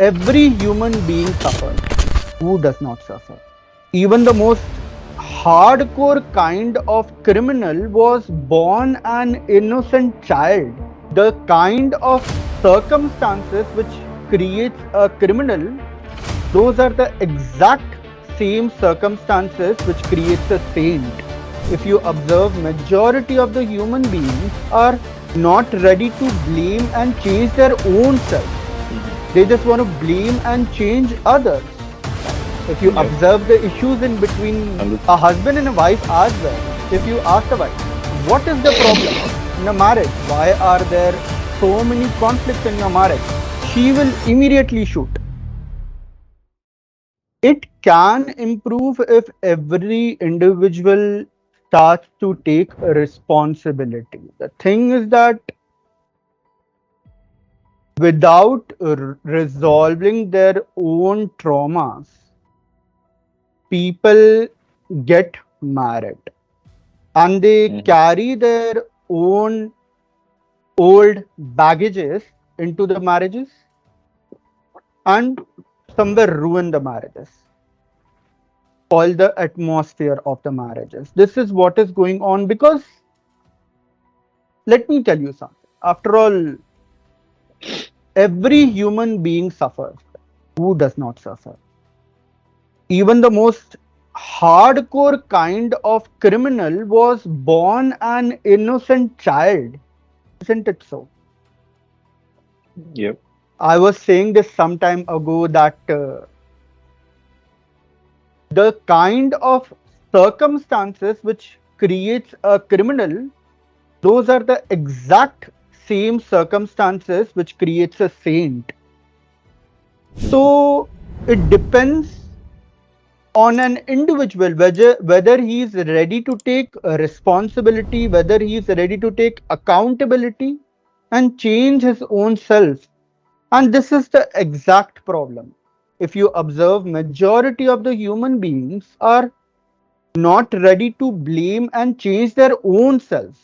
Every human being suffers. Who does not suffer? Even the most hardcore kind of criminal was born an innocent child. The kind of circumstances which creates a criminal, those are the exact same circumstances which creates a saint. If you observe, majority of the human beings are not ready to blame and change their own self. They just want to blame and change others. If you Yeah. observe the issues in between a husband and a wife as well, if you ask the wife, what is the problem in a marriage? Why are there so many conflicts in your marriage? She will immediately shoot. It can improve if every individual starts to take a responsibility. The thing is that without resolving their own traumas, people get married and they carry their own old baggages into the marriages and somewhere ruin the marriages, spoil the atmosphere of the marriages. This is what is going on because let me tell you something. After all, every human being suffers. Who does not suffer? Even the most hardcore kind of criminal was born an innocent child. Isn't it so? Yep. I was saying this some time ago that the kind of circumstances which creates a criminal, those are the exact same circumstances which creates a saint. So it depends on an individual whether he is ready to take responsibility, whether he is ready to take accountability and change his own self. And this is the exact problem. If you observe, majority of the human beings are not ready to blame and change their own selves.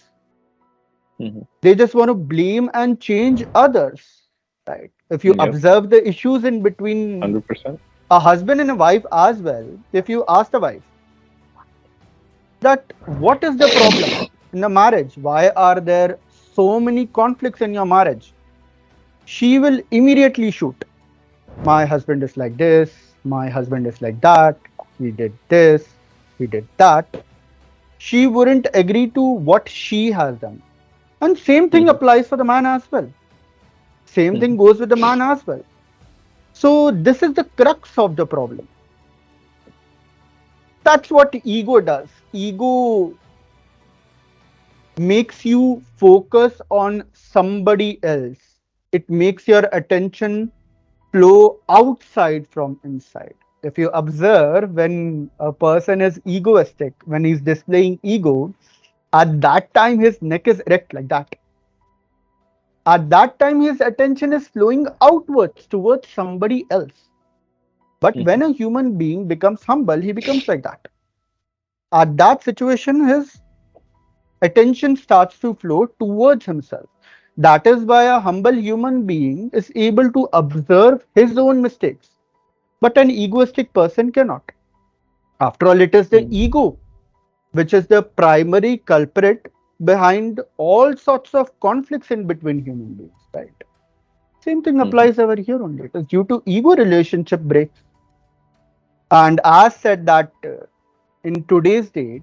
They just want to blame and change others, right? If you Yep. observe the issues in between 100%. a husband and a wife as well, if you ask the wife that what is the problem in the marriage, why are there so many conflicts in your marriage, she will immediately shoot. My husband is like this, my husband is like that, he did this, he did that. She wouldn't agree to what she has done. And same thing applies for the man as well. Same thing goes with the man as well. So this is the crux of the problem. That's what ego does. Ego makes you focus on somebody else. It makes your attention flow outside from inside. If you observe, when a person is egoistic, when he's displaying ego, at that time his neck is erect like that. At that time his attention is flowing outwards towards somebody else. But when a human being becomes humble, he becomes like that. At that situation, his attention starts to flow towards himself. That is why a humble human being is able to observe his own mistakes. But an egoistic person cannot. After all, it is the ego which is the primary culprit behind all sorts of conflicts in between human beings, right? Same thing applies over here only. It is due to ego relationship breaks. And as said that in today's date,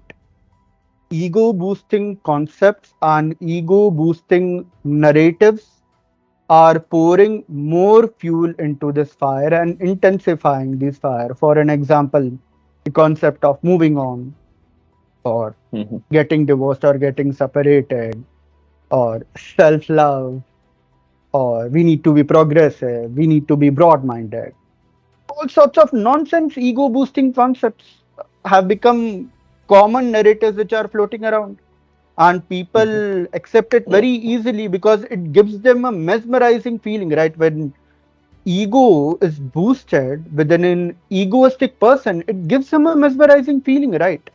ego boosting concepts and ego boosting narratives are pouring more fuel into this fire and intensifying this fire. For an example, the concept of moving on or getting divorced or getting separated or self-love or we need to be progressive, we need to be broad-minded. All sorts of nonsense ego boosting concepts have become common narratives which are floating around. And people accept it very easily because it gives them a mesmerizing feeling, right? When ego is boosted within an egoistic person, it gives him a mesmerizing feeling, right?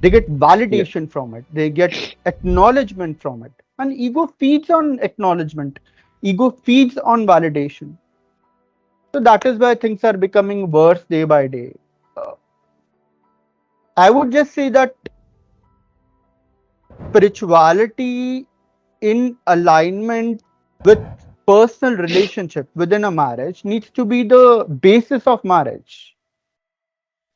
They get validation from it, they get acknowledgement from it. And ego feeds on acknowledgement, ego feeds on validation. So that is why things are becoming worse day by day. Uh, I would just say that spirituality in alignment with personal relationship within a marriage needs to be the basis of marriage.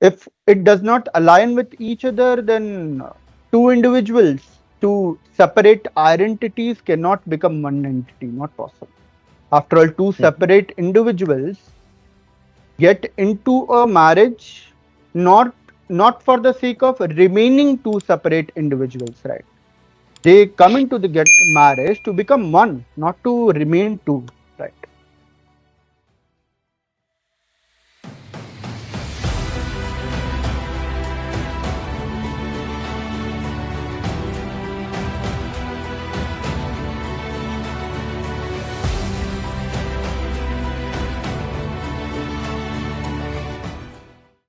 If it does not align with each other, then two individuals, two separate identities cannot become one entity, not possible. After all, two Hmm. separate individuals get into a marriage not not for the sake of remaining two separate individuals, right? They come into the get marriage to become one, not to remain two.